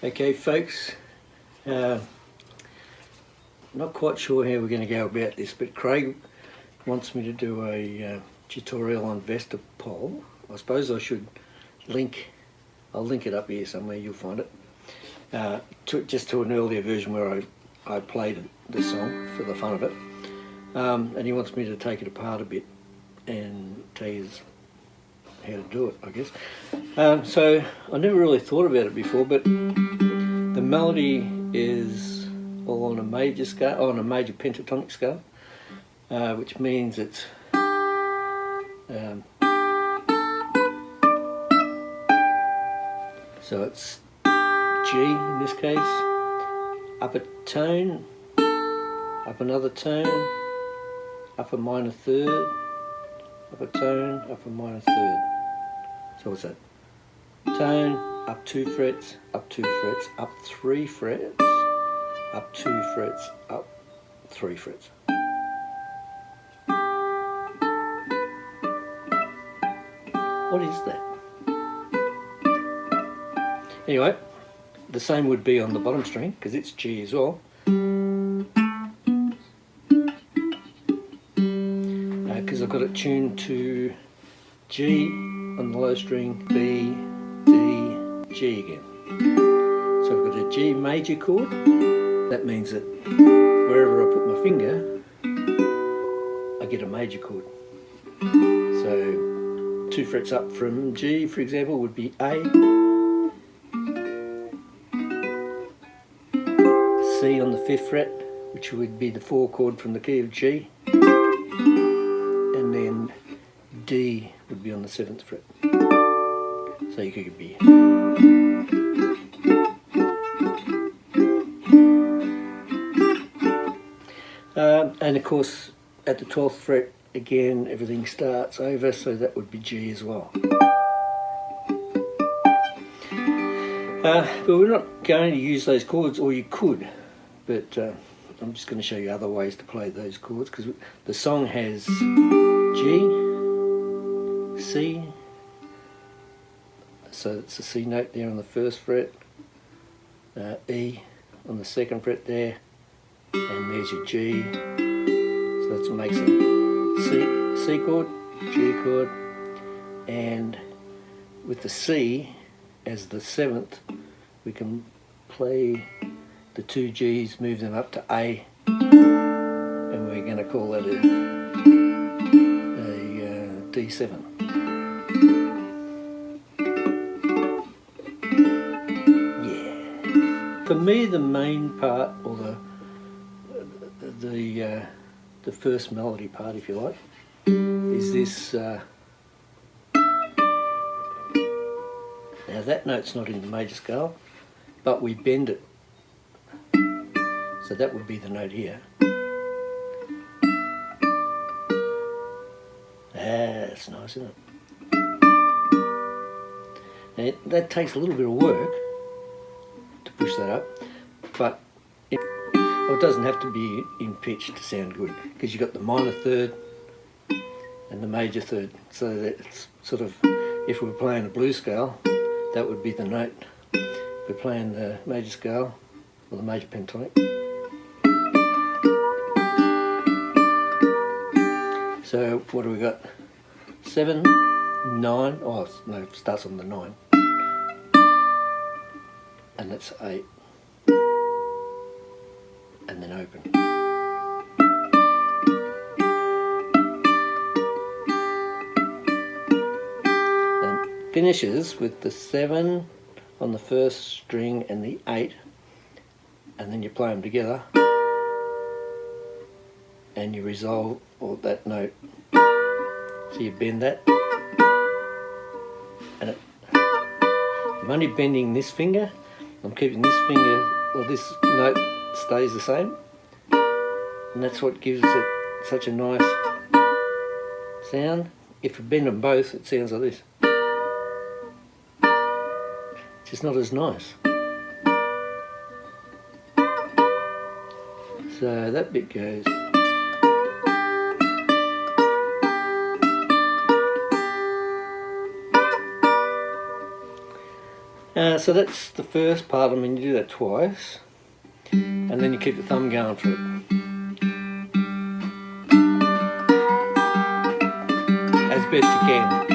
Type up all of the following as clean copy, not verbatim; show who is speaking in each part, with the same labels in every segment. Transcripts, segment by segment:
Speaker 1: Okay folks, not quite sure how we're going to go about this, but Craig wants me to do a tutorial on Vestapol. I suppose I should I'll link it up here somewhere, you'll find it, just to an earlier version where I played the song for the fun of it, and he wants me to take it apart a bit and tell you how to do it, I guess. So I never really thought about it before, but the melody is all on a major scale, on a major pentatonic scale, which means it's so it's G in this case, up a tone, up another tone, up a minor third, up a tone, up a minor third. So what's that? Tone, up 2 frets, up 2 frets, up 3 frets, up 2 frets, up 3 frets. What is that? Anyway, the same would be on the bottom string because it's G as well. Because I've got it tuned to G on the low string, B, D, G again. So I've got a G major chord. That means that wherever I put my finger, I get a major chord. So 2 frets up from G, for example, would be A. C on the 5th fret, which would be the 4 chord from the key of G. And then D would be on the 7th fret. So you could be and of course at the 12th fret again everything starts over, so that would be G as well. But we're not going to use those chords, or you could, but I'm just going to show you other ways to play those chords, because the song has G, C, so it's a C note there on the 1st fret, E on the 2nd fret there, and there's your G, so that makes a C chord, G chord, and with the C as the 7th we can play the 2 G's, move them up to A, and we're going to call that a D7. Yeah. For me, the main part, or the first melody part, if you like, is this. Now that note's not in the major scale, but we bend it. So that would be the note here. That's nice, isn't it? Now, that takes a little bit of work to push that up, but it doesn't have to be in pitch to sound good, because you've got the minor third and the major third, so that it's sort of, if we were playing a blues scale, that would be the note. If we're playing the major scale, or the major pentatonic. So what do we got? 7, 9, oh no, it starts on the 9. And that's 8. And then open. And finishes with the 7 on the 1st string and the 8, and then you play them together and you resolve all that note. So you bend that, and I'm only bending this finger. I'm keeping this finger, or this note stays the same, and that's what gives it such a nice sound. If you bend them both, it sounds like this. It's just not as nice. So that bit goes. So that's the first part. I mean, you do that twice, and then you keep the thumb going for it. As best you can.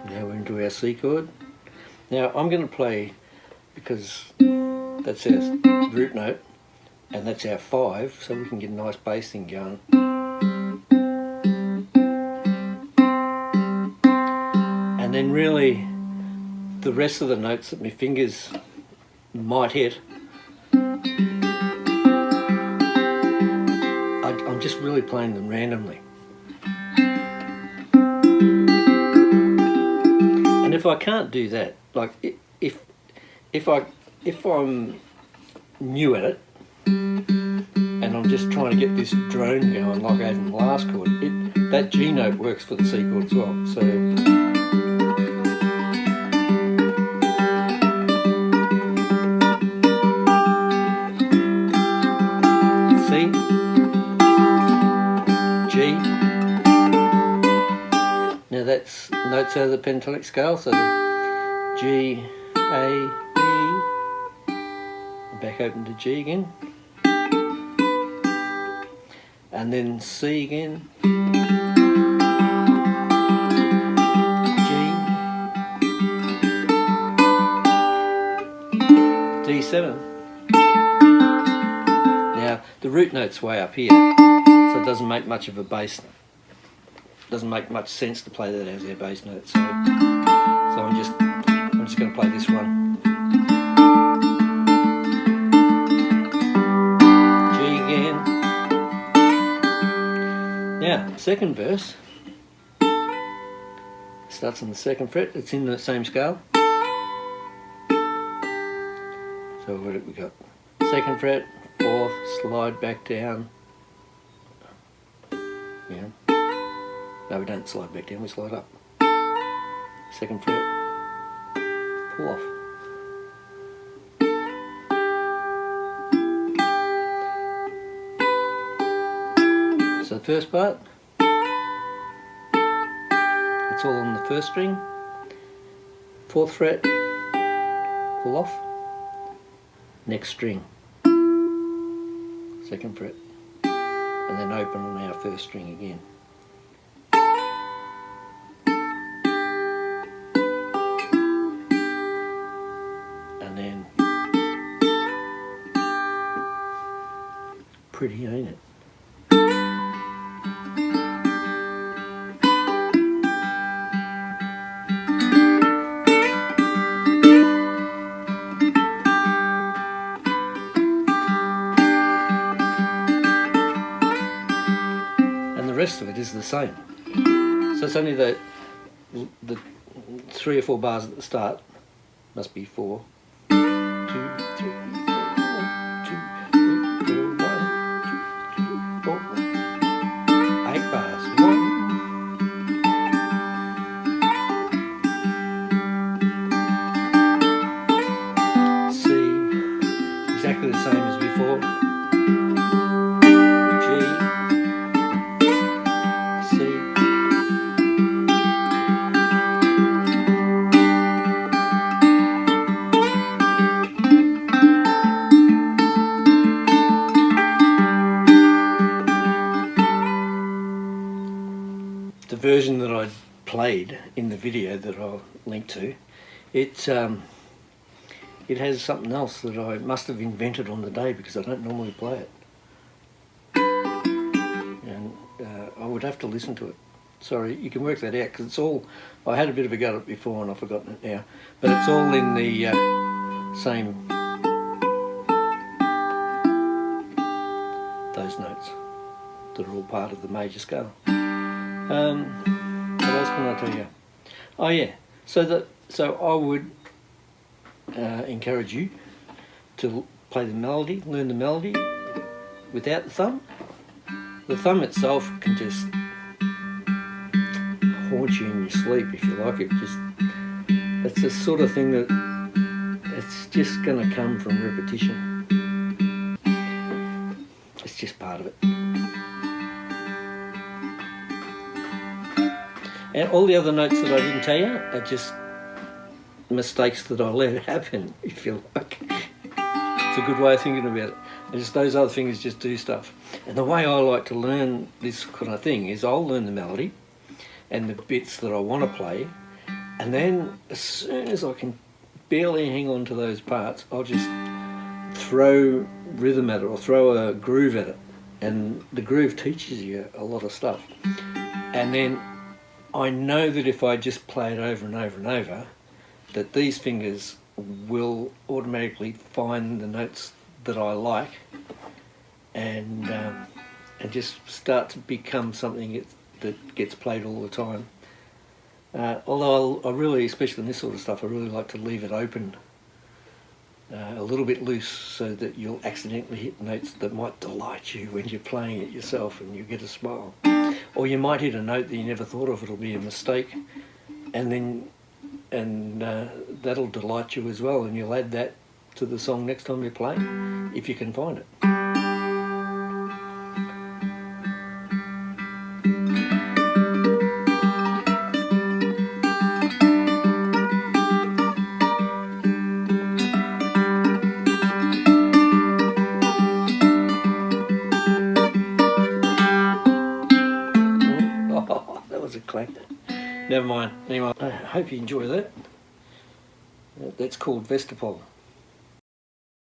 Speaker 1: Now we're into our C chord. Now I'm going to play, because that's our root note, and that's our 5, so we can get a nice bass thing going. And then really, the rest of the notes that my fingers might hit, I'm just really playing them randomly. And if I can't do that, like if I'm new at it, and I'm just trying to get this drone going like I had in the last chord, that G note works for the C chord as well. So C, G. Now that's notes out of the pentatonic scale, so G, A, B, back open to G again, and then C again, G, D7. Now the root note's way up here, so it doesn't make much of a bass. Doesn't make much sense to play that as our bass note. So I'm just going to play this one. G again. Now, second verse starts on the 2nd fret. It's in the same scale. So what have we got? 2nd fret, 4th, slide back down. Yeah. No, we don't slide back down, we slide up. 2nd fret, pull off. So the first part, it's all on the 1st string. 4th fret, pull off. Next string, 2nd fret, and then open on our 1st string again. Pretty, ain't it? And the rest of it is the same. So it's only the 3 or 4 bars at the start. Must be 4. 2, 3, 8 bars. 1. C, exactly the same as before. G, C, the version that I played in the video that I'll link to, it has something else that I must have invented on the day, because I don't normally play it, and I would have to listen to it. Sorry, you can work that out, because it's all, I had a bit of a go at it before and I've forgotten it now, but it's all in the same, those notes that are all part of the major scale. What else can I tell you? Oh yeah, so I would encourage you to play the melody, learn the melody without the thumb. The thumb itself can just haunt you in your sleep if you like it. That's the sort of thing that it's just going to come from repetition. part of it. And all the other notes that I didn't tell you are just mistakes that I let happen, if you like. It's a good way of thinking about it. And just those other fingers just do stuff. And the way I like to learn this kind of thing is I'll learn the melody and the bits that I want to play, and then as soon as I can barely hang on to those parts, I'll just throw rhythm at it or throw a groove at it, and the groove teaches you a lot of stuff. And then I know that if I just play it over and over and over, that these fingers will automatically find the notes that I like, and just start to become something that gets played all the time. Although I really, especially in this sort of stuff, I really like to leave it open, a little bit loose, so that you'll accidentally hit notes that might delight you when you're playing it yourself, and you get a smile. Or you might hit a note that you never thought of. It'll be a mistake, and that'll delight you as well, and you'll add that to the song next time you play, if you can find it. Oh, that was a clank. Never mind. Anyway, I hope you enjoy that. That's called Vestapol.